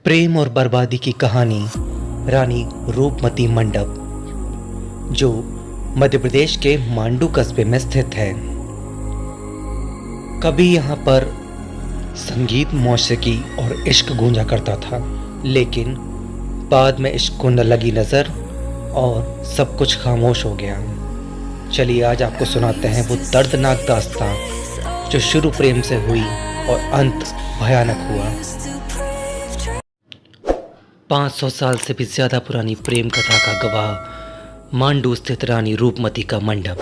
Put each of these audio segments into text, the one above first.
प्रेम और बर्बादी की कहानी रानी रूपमती मंडप, जो मध्य प्रदेश के मांडू कस्बे में स्थित है। कभी यहाँ पर संगीत, मौसीकी और इश्क गूंजा करता था, लेकिन बाद में इश्क को न लगी नज़र और सब कुछ खामोश हो गया। चलिए आज आपको सुनाते हैं वो दर्दनाक दास्तां जो शुरू प्रेम से हुई और अंत भयानक हुआ। 500 साल से भी ज़्यादा पुरानी प्रेम कथा का गवाह मांडू स्थित रानी रूपमती का मंडप।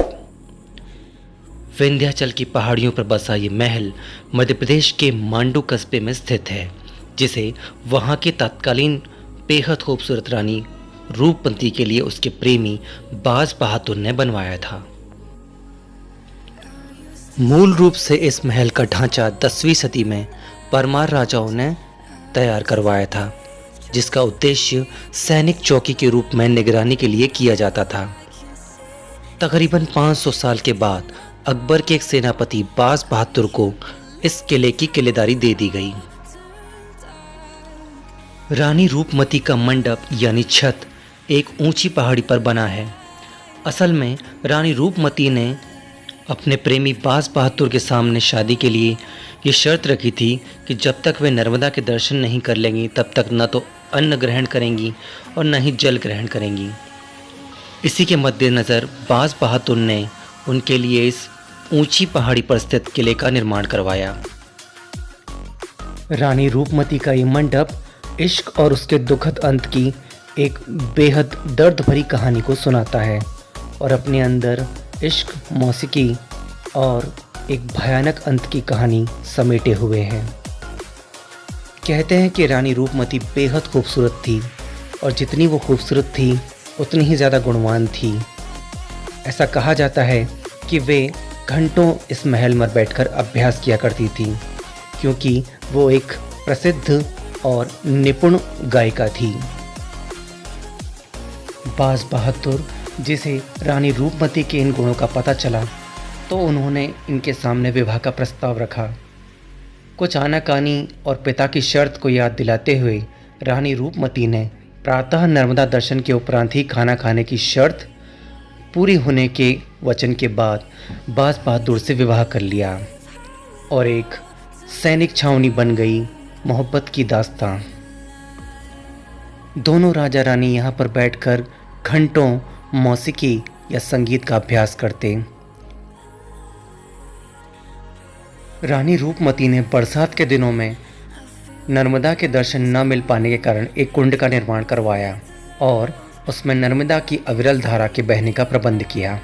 विंध्याचल की पहाड़ियों पर बसा ये महल मध्य प्रदेश के मांडू कस्बे में स्थित है, जिसे वहाँ की तत्कालीन बेहद खूबसूरत रानी रूपमती के लिए उसके प्रेमी बाज बहादुर ने बनवाया था। मूल रूप से इस महल का ढांचा 10वीं सदी में परमार राजाओं ने तैयार करवाया था, जिसका उद्देश्य सैनिक चौकी के रूप में निगरानी के लिए किया जाता था। तकरीबन 500 साल के बाद अकबर के एक सेनापति बाज बहादुर को इस किले की किलेदारी दे दी गई। रानी रूपमती का मंडप यानी छत एक ऊंची पहाड़ी पर बना है। असल में रानी रूपमती ने अपने प्रेमी बाज बहादुर के सामने शादी के लिए ये शर्त रखी थी कि जब तक वे नर्मदा के दर्शन नहीं कर लेंगी तब तक न तो अन्न ग्रहण करेंगी और न ही जल ग्रहण करेंगी। इसी के मद्देनज़र बाज बहादुर ने उनके लिए इस ऊंची पहाड़ी पर स्थित किले का निर्माण करवाया। रानी रूपमती का ये मंडप इश्क और उसके दुखद अंत की एक बेहद दर्द भरी कहानी को सुनाता है और अपने अंदर इश्क, मौसीकी और एक भयानक अंत की कहानी समेटे हुए हैं। कहते हैं कि रानी रूपमती बेहद खूबसूरत थी और जितनी वो खूबसूरत थी उतनी ही ज़्यादा गुणवान थी। ऐसा कहा जाता है कि वे घंटों इस महल में बैठकर अभ्यास किया करती थी, क्योंकि वो एक प्रसिद्ध और निपुण गायिका थी। बाज बहादुर जिसे रानी रूपमती के इन गुणों का पता चला तो उन्होंने इनके सामने विवाह का प्रस्ताव रखा। कुछ आनाकानी और पिता की शर्त को याद दिलाते हुए रानी रूपमती ने प्रातः नर्मदा दर्शन के उपरांत ही खाना खाने की शर्त पूरी होने के वचन के बाद बाज बहादुर से विवाह कर लिया और एक सैनिक छावनी बन गई मोहब्बत की दास्तां। दोनों राजा रानी यहाँ पर बैठकर घंटों मौसीकी या संगीत का अभ्यास करते। रानी रूपमती ने बरसात के दिनों में नर्मदा के दर्शन न मिल पाने के कारण एक कुंड का निर्माण करवाया और उसमें नर्मदा की अविरल धारा के बहने का प्रबंध किया।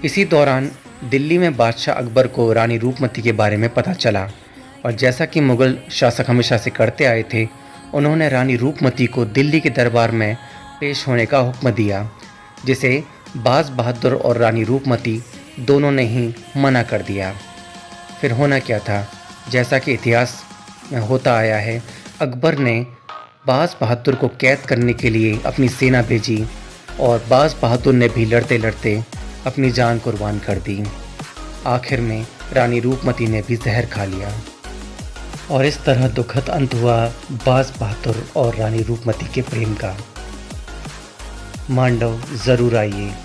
इसी दौरान दिल्ली में बादशाह अकबर को रानी रूपमती के बारे में पता चला और जैसा कि मुग़ल शासक हमेशा से करते आए थे, उन्होंने रानी रूपमती को दिल्ली के दरबार में पेश होने का हुक्म दिया, जिसे बाज बहादुर और रानी रूपमती दोनों ने ही मना कर दिया। फिर होना क्या था, जैसा कि इतिहास में होता आया है, अकबर ने बाज बहादुर को कैद करने के लिए अपनी सेना भेजी और बाज बहादुर ने भी लड़ते लड़ते अपनी जान कुर्बान कर दी। आखिर में रानी रूपमती ने भी जहर खा लिया और इस तरह दुखद अंत हुआ बाज बहादुर और रानी रूपमती के प्रेम का। मांडव ज़रूर आइए।